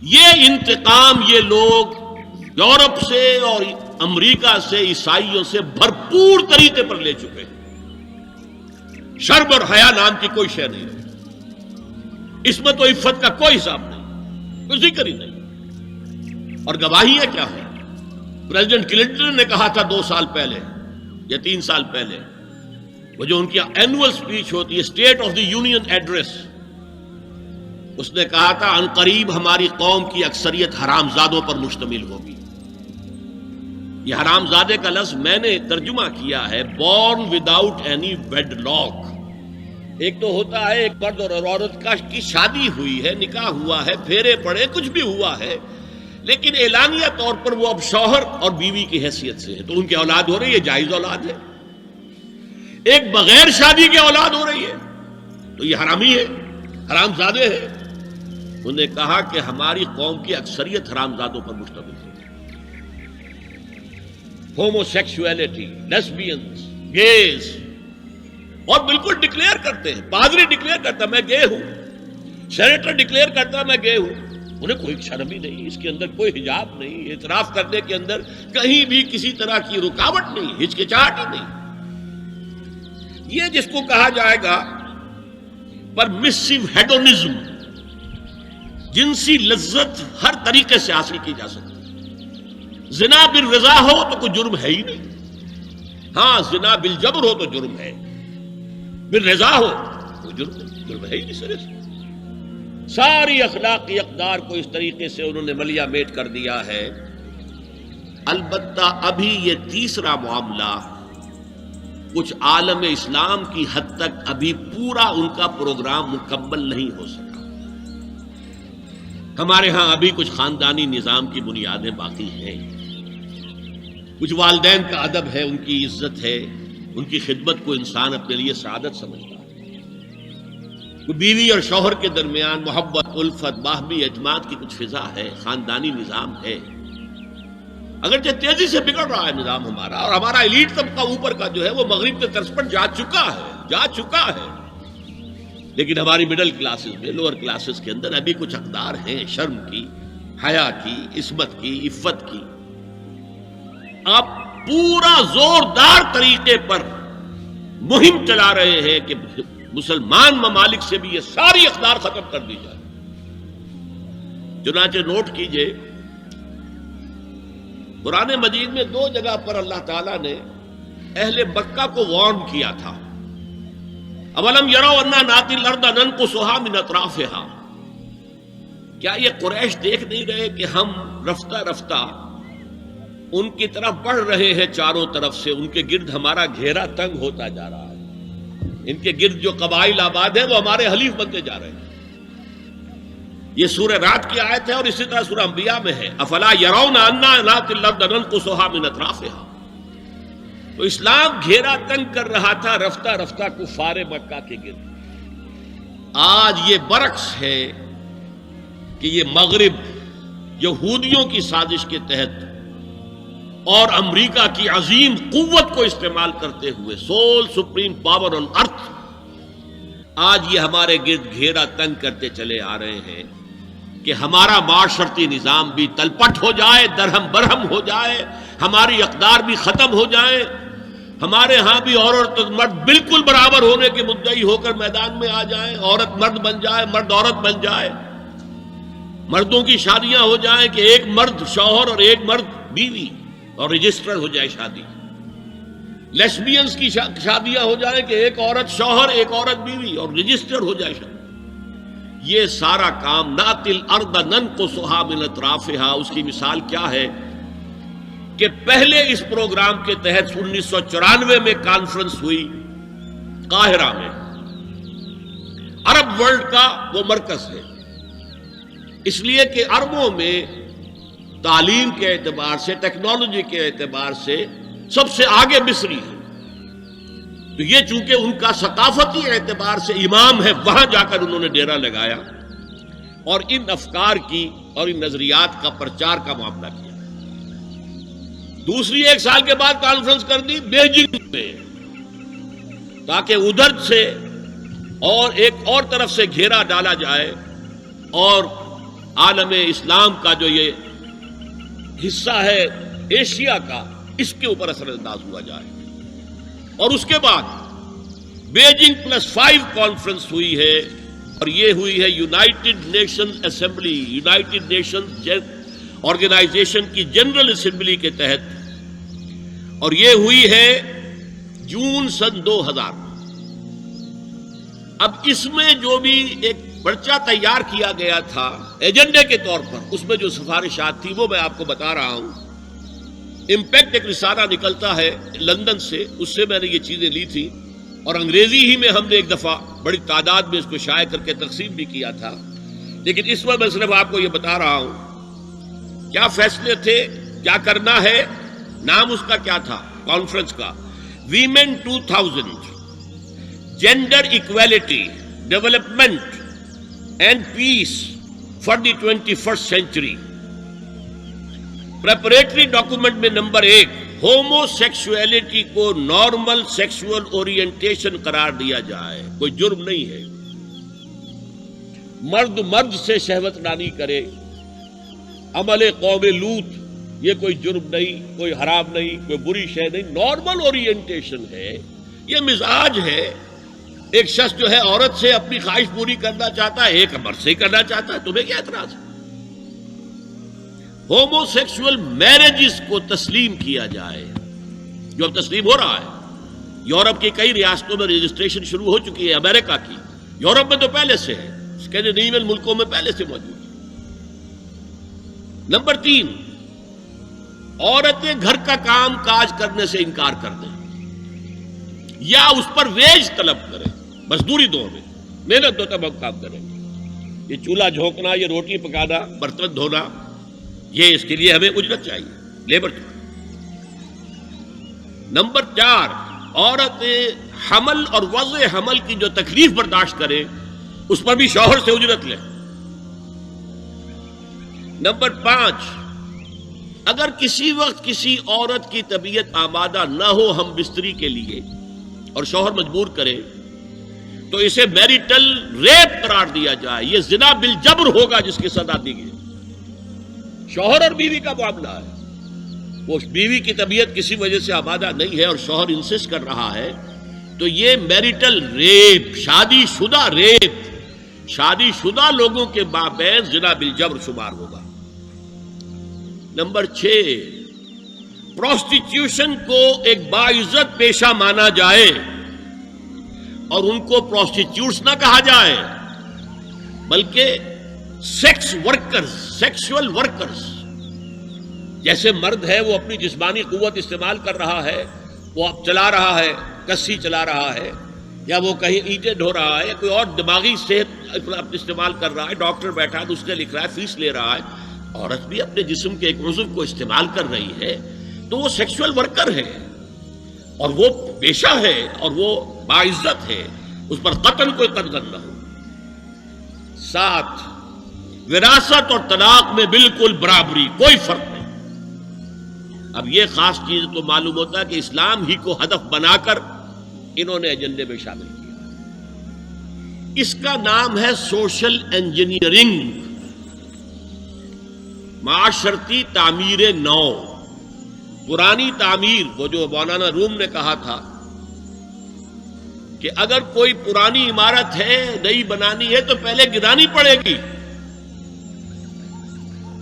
یہ انتقام یہ لوگ یورپ سے اور امریکہ سے عیسائیوں سے بھرپور طریقے پر لے چکے ہیں. شرم اور حیا نام کی کوئی شے نہیں رہی. عصمت و عفت کا کوئی حساب نہیں, کوئی ذکر ہی نہیں. اور گواہیاں کیا ہیں؟ پریزیڈنٹ کلنٹن نے کہا تھا 2 سال پہلے یا 3 سال پہلے, وہ جو ان کی اینوئل سپیچ ہوتی ہے, state of the union address, اس نے کہا تھا عنقریب ہماری قوم کی اکثریت حرام زادوں پر مشتمل ہوگی. یہ حرام زادے کا لفظ میں نے ترجمہ کیا ہے born without any wedlock. ایک تو ہوتا ہے ایک مرد اور عورت کی شادی ہوئی ہے, نکاح ہوا ہے, پھیرے پڑے, کچھ بھی ہوا ہے, لیکن اعلانیہ طور پر وہ اب شوہر اور بیوی کی حیثیت سے ہے, تو ان کی اولاد ہو رہی ہے, جائز اولاد ہے. ایک بغیر شادی کی اولاد ہو رہی ہے, تو یہ حرامی ہے, حرام زادے ہے. انہوں نے کہا کہ ہماری قوم کی اکثریت حرام زادوں پر مشتمل ہے. ہومو سیکسولیٹی, لیسبینز, گیز, اور بالکل ڈکلیئر کرتے ہیں. پادری ڈکلیئر کرتا میں گے ہوں, سینیٹر ڈکلیئر کرتا میں گے ہوں. انہیں کوئی شرم ہی نہیں, اس کے اندر کوئی حجاب نہیں, اعتراف کرنے کے اندر کہیں بھی کسی طرح کی رکاوٹ نہیں, ہچکچاہٹ ہی نہیں. یہ جس کو کہا جائے گا پرمیسو ہیڈونزم, جنسی لذت ہر طریقے سے حاصل کی جا سکتی. زنا بالرضا ہو تو کوئی جرم ہے ہی نہیں. ہاں زنا بالجبر ہو تو جرم ہے, بالرضا ہو تو جرم ہے ہی نہیں. سرے سے ساری اخلاقی اقدار کو اس طریقے سے انہوں نے ملیا میٹ کر دیا ہے. البتہ ابھی یہ تیسرا معاملہ کچھ عالم اسلام کی حد تک ابھی پورا ان کا پروگرام مکمل نہیں ہو سکا. ہمارے ہاں ابھی کچھ خاندانی نظام کی بنیادیں باقی ہیں, کچھ والدین کا ادب ہے, ان کی عزت ہے, ان کی خدمت کو انسان اپنے لیے سعادت سمجھتا ہے. بیوی اور شوہر کے درمیان محبت, الفت, باہمی اعتماد کی کچھ فضا ہے, خاندانی نظام ہے. اگرچہ تیزی سے بگڑ رہا ہے نظام ہمارا, اور ہمارا ایلیٹ طبقہ اوپر کا جو ہے وہ مغرب کے طرز پر جا چکا ہے, لیکن ہماری مڈل کلاسز میں, لوور کلاسز کے اندر ابھی کچھ اقدار ہیں شرم کی, حیا کی, عصمت کی, عفت کی. آپ پورا زوردار طریقے پر مہم چلا رہے ہیں کہ مسلمان ممالک سے بھی یہ ساری اقدار ختم کر دی جائے. چنانچہ نوٹ کیجئے, قرآن مجید میں 2 جگہ پر اللہ تعالیٰ نے اہل مکہ کو وارن کیا تھا. اولم یروا انا ناتی الارض ننقصها من اطرافها, کیا یہ قریش دیکھ نہیں رہے کہ ہم رفتہ رفتہ ان کی طرف بڑھ رہے ہیں, چاروں طرف سے ان کے گرد ہمارا گھیرا تنگ ہوتا جا رہا ہے, ان کے گرد جو قبائل آباد ہیں وہ ہمارے حلیف بنتے جا رہے ہیں. یہ سورہ رات کی آیت ہے, اور اسی طرح سورہ انبیاء میں ہے افلا یرون انا ناتی الارض ننقصها من اطرافها. تو اسلام گھیرا تنگ کر رہا تھا رفتہ رفتہ کفار مکہ کے گرد. آج یہ برعکس ہے کہ یہ مغرب یہودیوں کی سازش کے تحت اور امریکہ کی عظیم قوت کو استعمال کرتے ہوئے, سول سپریم پاور آن ارتھ, آج یہ ہمارے گرد گھیرا تنگ کرتے چلے آ رہے ہیں کہ ہمارا معاشرتی نظام بھی تلپٹ ہو جائے, درہم برہم ہو جائے, ہماری اقدار بھی ختم ہو جائے, ہمارے ہاں بھی عورت اور مرد بالکل برابر ہونے کے مدعی ہو کر میدان میں آ جائیں, عورت مرد بن جائے, مرد عورت بن جائے, مردوں کی شادیاں ہو جائیں کہ ایک مرد شوہر اور ایک مرد بیوی اور رجسٹر ہو جائے شادی, لیسبینز کی شادیاں ہو جائیں کہ ایک عورت شوہر ایک عورت بیوی اور رجسٹر ہو جائے شادی. یہ سارا کام ناتی الارض ننقصها من اطرافها, اس کی مثال کیا ہے کہ پہلے اس پروگرام کے تحت 1994 میں کانفرنس ہوئی قاہرہ میں, عرب ورلڈ کا وہ مرکز ہے, اس لیے کہ عربوں میں تعلیم کے اعتبار سے, ٹیکنالوجی کے اعتبار سے سب سے آگے مصری ہے. تو یہ چونکہ ان کا ثقافتی اعتبار سے امام ہے, وہاں جا کر انہوں نے ڈیرا لگایا اور ان افکار کی اور ان نظریات کا پرچار کا معاملہ کیا. دوسری 1 سال کے بعد کانفرنس کر دی بیجنگ میں, تاکہ ادھر سے اور ایک اور طرف سے گھیرا ڈالا جائے اور عالم اسلام کا جو یہ حصہ ہے ایشیا کا، اس کے اوپر اثر انداز ہوا جائے. اور اس کے بعد بیجنگ +5 کانفرنس ہوئی ہے، اور یہ ہوئی ہے United Nation Assembly, United Nation Organization کی جنرل اسمبلی کے تحت، اور یہ ہوئی ہے جون سن 2000. اب اس میں جو بھی ایک پرچہ تیار کیا گیا تھا ایجنڈے کے طور پر، اس میں جو سفارشات تھی وہ میں آپ کو بتا رہا ہوں. امپیکٹ ایک رسالہ نکلتا ہے لندن سے، اس سے میں نے یہ چیزیں لی تھی، اور انگریزی ہی میں ہم نے ایک دفعہ بڑی تعداد میں اس کو شائع کر کے تقسیم بھی کیا تھا. لیکن اس میں صرف آپ کو یہ بتا رہا ہوں کیا فیصلے تھے، کیا کرنا ہے. نام اس کا کیا تھا کانفرنس کا؟ Women 2000 gender equality development and peace for the 21st century. Preparatory document میں نمبر 1 ہومو سیکسولیٹی کو نارمل سیکسول اورینٹیشن قرار دیا جائے. کوئی جرم نہیں ہے، مرد مرد سے شہوت رانی کرے، عمل قوم لوط، یہ کوئی جرم نہیں، کوئی حرام نہیں، کوئی بری شے نہیں، نارمل اورینٹیشن ہے، یہ مزاج ہے. ایک شخص جو ہے عورت سے اپنی خواہش پوری کرنا چاہتا ہے، ایک مرد سے کرنا چاہتا ہے، تمہیں کیا اعتراض ہے؟ ہومو سیکسول میرجز کو تسلیم کیا جائے، جو اب تسلیم ہو رہا ہے. یورپ کی کئی ریاستوں میں رجسٹریشن شروع ہو چکی ہے، امریکہ کی، یورپ میں تو پہلے سے ہے، اسکینڈینیوین ملکوں میں پہلے سے موجود ہے. نمبر 3 عورتیں گھر کا کام کاج کرنے سے انکار کر دیں یا اس پر ویج طلب کریں، مزدوری دو میں، محنت دو تب ہم کام کریں گے. یہ چولہا جھونکنا، یہ روٹی پکانا، برتن دھونا، یہ اس کے لیے ہمیں اجرت چاہیے، لیبر چاہیے. نمبر 4 عورتیں حمل اور وضع حمل کی جو تکلیف برداشت کریں اس پر بھی شوہر سے اجرت لیں. نمبر 5 اگر کسی وقت کسی عورت کی طبیعت آمادہ نہ ہو ہم بستری کے لیے اور شوہر مجبور کرے تو اسے میریٹل ریپ قرار دیا جائے. یہ زنا بالجبر ہوگا جس کی سزا دی گئی. شوہر اور بیوی کا معاملہ ہے، وہ بیوی کی طبیعت کسی وجہ سے آمادہ نہیں ہے اور شوہر انسسٹ کر رہا ہے تو یہ میریٹل ریپ، شادی شدہ ریپ، شادی شدہ لوگوں کے مابین زنا بالجبر شمار ہوگا. نمبر 6 پروسٹیٹیوشن کو ایک باعزت پیشہ مانا جائے اور ان کو پروسٹیٹیوٹس نہ کہا جائے بلکہ سیکس ورکرز، سیکسول ورکرز. جیسے مرد ہے وہ اپنی جسمانی قوت استعمال کر رہا ہے، وہ اب چلا رہا ہے، کسی چلا رہا ہے، یا وہ کہیں اینٹیں ڈھو رہا ہے، یا کوئی اور دماغی صحت استعمال کر رہا ہے، ڈاکٹر بیٹھا ہے اس نے لکھ رہا ہے، فیس لے رہا ہے. عورت بھی اپنے جسم کے ایک عضو کو استعمال کر رہی ہے تو وہ سیکسول ورکر ہے اور وہ پیشہ ہے اور وہ باعزت ہے، اس پر قتل کوئی قدر نہ ہو. 7 وراثت اور طلاق میں بالکل برابری، کوئی فرق نہیں. اب یہ خاص چیز تو معلوم ہوتا ہے کہ اسلام ہی کو ہدف بنا کر انہوں نے ایجنڈے میں شامل کیا. اس کا نام ہے سوشل انجینئرنگ، معاشرتی تعمیر نو. پرانی تعمیر، وہ جو مولانا روم نے کہا تھا کہ اگر کوئی پرانی عمارت ہے نئی بنانی ہے تو پہلے گرانی پڑے گی.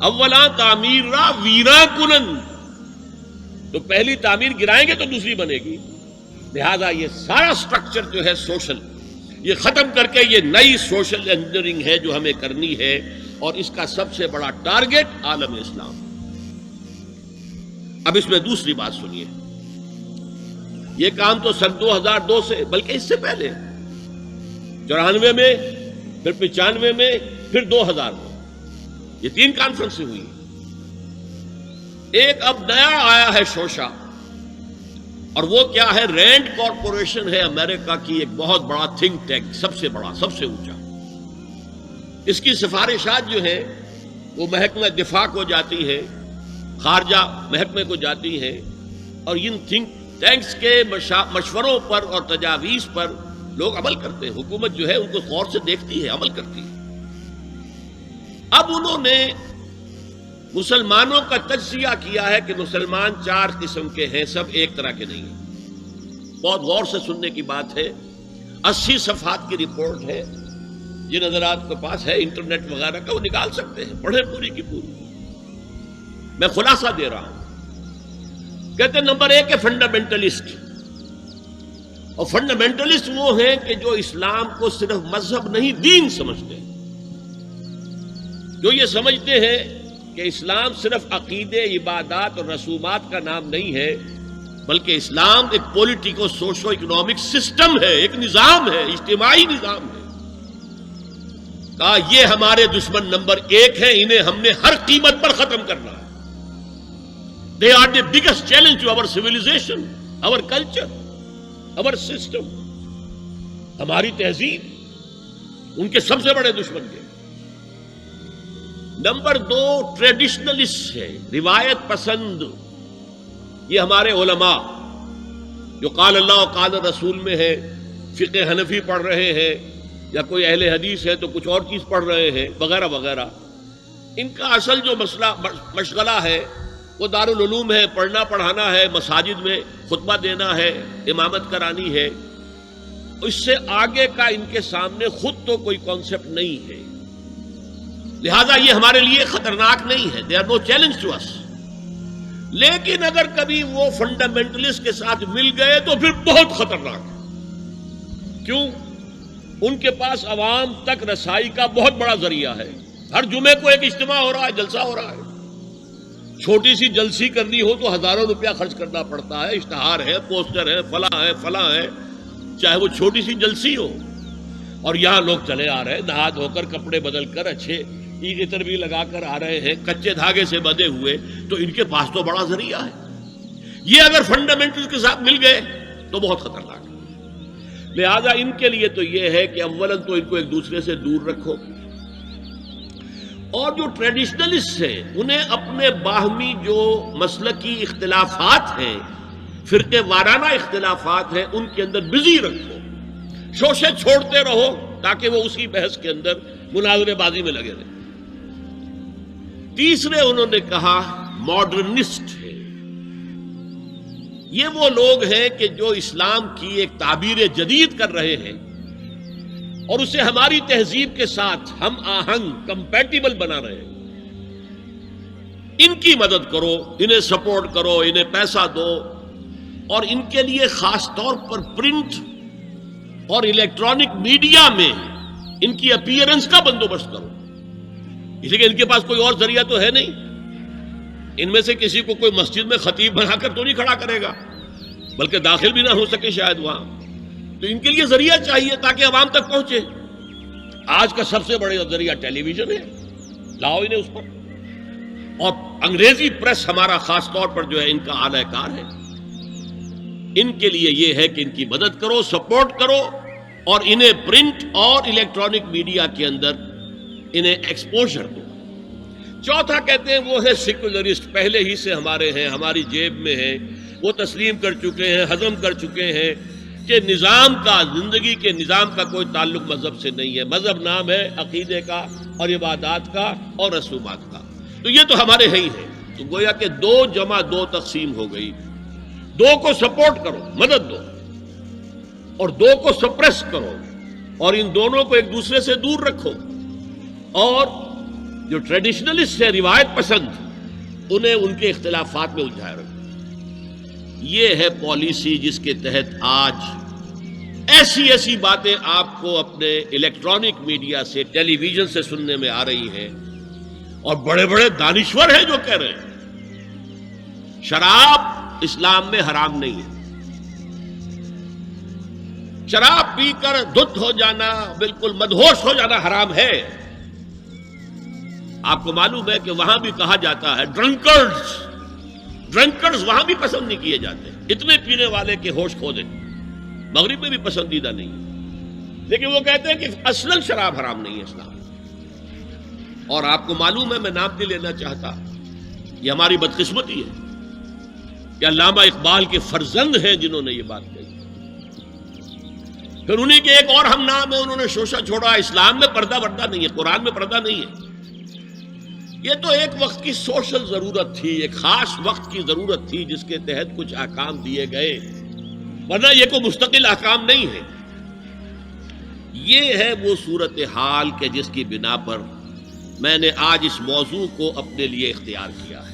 اولا تعمیر را ویرا کنن، تو پہلی تعمیر گرائیں گے تو دوسری بنے گی. لہذا یہ سارا سٹرکچر جو ہے سوشل، یہ ختم کر کے یہ نئی سوشل انجینئرنگ ہے جو ہمیں کرنی ہے، اور اس کا سب سے بڑا ٹارگٹ عالم اسلام. اب اس میں دوسری بات سنیے، یہ کام تو سن 2002 سے بلکہ اس سے پہلے 94 میں، پھر 95 میں، پھر 2000 میں، یہ 3 کانفرنسیں ہوئی. ایک اب نیا آیا ہے شوشا، اور وہ کیا ہے؟ رینڈ کارپوریشن ہے امریکہ کی ایک بہت بڑا تھنک ٹینک، سب سے بڑا، سب سے اونچا. اس کی سفارشات جو ہیں وہ محکمہ دفاع کو جاتی ہیں، خارجہ محکمے کو جاتی ہیں، اور ان تھنک ٹینکس کے مشوروں پر اور تجاویز پر لوگ عمل کرتے ہیں. حکومت جو ہے ان کو غور سے دیکھتی ہے، عمل کرتی ہے. اب انہوں نے مسلمانوں کا تجزیہ کیا ہے کہ مسلمان 4 قسم کے ہیں، سب ایک طرح کے نہیں ہیں۔ بہت غور سے سننے کی بات ہے، 80 صفحات کی رپورٹ ہے، جن حضرات کے پاس ہے انٹرنیٹ وغیرہ کا وہ نکال سکتے ہیں، پڑھیں پوری کی پوری۔ میں خلاصہ دے رہا ہوں۔ کہتے ہیں نمبر 1 ہے فنڈامنٹلسٹ، اور فنڈامنٹلسٹ وہ ہیں کہ جو اسلام کو صرف مذہب نہیں دین سمجھتے، جو یہ سمجھتے ہیں کہ اسلام صرف عقیدے، عبادات اور رسومات کا نام نہیں ہے، بلکہ اسلام ایک پولیٹیکو سوشو اکنامک سسٹم ہے، ایک نظام ہے، اجتماعی نظام ہے۔ کہا یہ ہمارے دشمن نمبر 1 ہیں، انہیں ہم نے ہر قیمت پر ختم کرنا ہے۔ They are the biggest challenge to our civilization, our culture, our system. ہماری تہذیب ان کے سب سے بڑے دشمن کے۔ نمبر 2 ٹریڈیشنلسٹ ہے، روایت پسند۔ یہ ہمارے علماء جو قال اللہ و قال رسول میں ہے، فقہ حنفی پڑھ رہے ہیں، یا کوئی اہل حدیث ہے تو کچھ اور چیز پڑھ رہے ہیں وغیرہ وغیرہ، ان کا اصل جو مشغلہ ہے وہ دارالعلوم ہے، پڑھنا پڑھانا ہے، مساجد میں خطبہ دینا ہے، امامت کرانی ہے۔ اس سے آگے کا ان کے سامنے خود تو کوئی کانسیپٹ نہیں ہے، لہذا یہ ہمارے لیے خطرناک نہیں ہے۔ They are no challenge to us. لیکن اگر کبھی وہ فنڈامنٹلسٹ کے ساتھ مل گئے تو پھر بہت خطرناک ہے۔ کیوں؟ ان کے پاس عوام تک رسائی کا بہت بڑا ذریعہ ہے۔ ہر جمعے کو ایک اجتماع ہو رہا ہے، جلسہ ہو رہا ہے۔ چھوٹی سی جلسی کرنی ہو تو ہزاروں روپیہ خرچ کرنا پڑتا ہے، اشتہار ہے، پوسٹر ہے، فلاں ہے، چاہے وہ چھوٹی سی جلسی ہو۔ اور یہاں لوگ چلے آ رہے ہیں نہا دھو کر، کپڑے بدل کر، اچھے عید عطر بھی لگا کر آ رہے ہیں، کچے دھاگے سے بندھے ہوئے، تو ان کے پاس تو بڑا ذریعہ ہے۔ یہ اگر فنڈامنٹل کے ساتھ مل گئے تو بہت خطرناک ہے۔ لہذا ان کے لیے تو یہ ہے کہ اولاً تو ان کو ایک دوسرے سے دور رکھو، اور جو ٹریڈیشنلسٹ ہیں انہیں اپنے باہمی جو مسلکی اختلافات ہیں، فرقے وارانہ اختلافات ہیں، ان کے اندر بزی رکھو، شوشے چھوڑتے رہو تاکہ وہ اسی بحث کے اندر مناظرے بازی میں لگے رہے۔ تیسرے انہوں نے کہا ماڈرنسٹ ہے۔ یہ وہ لوگ ہیں کہ جو اسلام کی ایک تعبیر جدید کر رہے ہیں اور اسے ہماری تہذیب کے ساتھ ہم آہنگ، کمپیٹیبل بنا رہے ہیں۔ ان کی مدد کرو، انہیں سپورٹ کرو، انہیں پیسہ دو، اور ان کے لیے خاص طور پر پرنٹ اور الیکٹرانک میڈیا میں ان کی اپیئرنس کا بندوبست کرو، اس لیے کہ ان کے پاس کوئی اور ذریعہ تو ہے نہیں۔ ان میں سے کسی کو کوئی مسجد میں خطیب بنا کر تو نہیں کھڑا کرے گا، بلکہ داخل بھی نہ ہو سکے شاید وہاں، تو ان کے لیے ذریعہ چاہیے تاکہ عوام تک پہنچے۔ آج کا سب سے بڑا ذریعہ ٹیلی ویژن ہے، لاؤ انہیں اس پر، اور انگریزی پریس ہمارا خاص طور پر جو ہے ان کا اعلی کار ہے۔ ان کے لیے یہ ہے کہ ان کی مدد کرو، سپورٹ کرو، اور انہیں پرنٹ اور الیکٹرانک میڈیا کے اندر انہیں ایکسپوژر دو۔ چوتھا کہتے ہیں وہ ہے سیکولرسٹ، پہلے ہی سے ہمارے ہیں، ہماری جیب میں ہیں، وہ تسلیم کر چکے ہیں، ہضم کر چکے ہیں کہ نظام کا، زندگی کے نظام کا کوئی تعلق مذہب سے نہیں ہے، مذہب نام ہے عقیدے کا اور عبادات کا اور رسومات کا، تو یہ تو ہمارے ہی ہیں۔ تو گویا کہ 2 جمع 2 تقسیم ہو گئی۔ 2 کو سپورٹ کرو، مدد دو، اور 2 کو سپریس کرو، اور ان دونوں کو ایک دوسرے سے دور رکھو، اور جو ٹریڈیشنلسٹ ہے، روایت پسند، انہیں ان کے اختلافات میں الجھائے رکھو۔ یہ ہے پالیسی جس کے تحت آج ایسی باتیں آپ کو اپنے الیکٹرانک میڈیا سے، ٹیلی ویژن سے سننے میں آ رہی ہیں، اور بڑے بڑے دانشور ہیں جو کہہ رہے ہیں شراب اسلام میں حرام نہیں ہے، شراب پی کر دھت ہو جانا، بالکل مدہوش ہو جانا حرام ہے۔ آپ کو معلوم ہے کہ وہاں بھی کہا جاتا ہے ڈرنکرز وہاں بھی پسند نہیں کیے جاتے، اتنے پینے والے کے ہوش کھو دیں، مغرب میں بھی پسندیدہ نہیں ہے، لیکن وہ کہتے ہیں کہ اصلاً شراب حرام نہیں ہے اسلام۔ اور آپ کو معلوم ہے، میں نام نہیں لینا چاہتا، یہ ہماری بدقسمتی ہے کہ علامہ اقبال کے فرزند ہیں جنہوں نے یہ بات کہی۔ پھر انہیں کے ایک اور ہم نام ہے، انہوں نے شوشہ چھوڑا، اسلام میں پردہ وردہ نہیں ہے، قرآن میں پردہ نہیں ہے، یہ تو ایک وقت کی سوشل ضرورت تھی، ایک خاص وقت کی ضرورت تھی جس کے تحت کچھ احکام دیے گئے، ورنہ یہ کوئی مستقل احکام نہیں ہے۔ یہ ہے وہ صورتحال کہ جس کی بنا پر میں نے آج اس موضوع کو اپنے لیے اختیار کیا ہے۔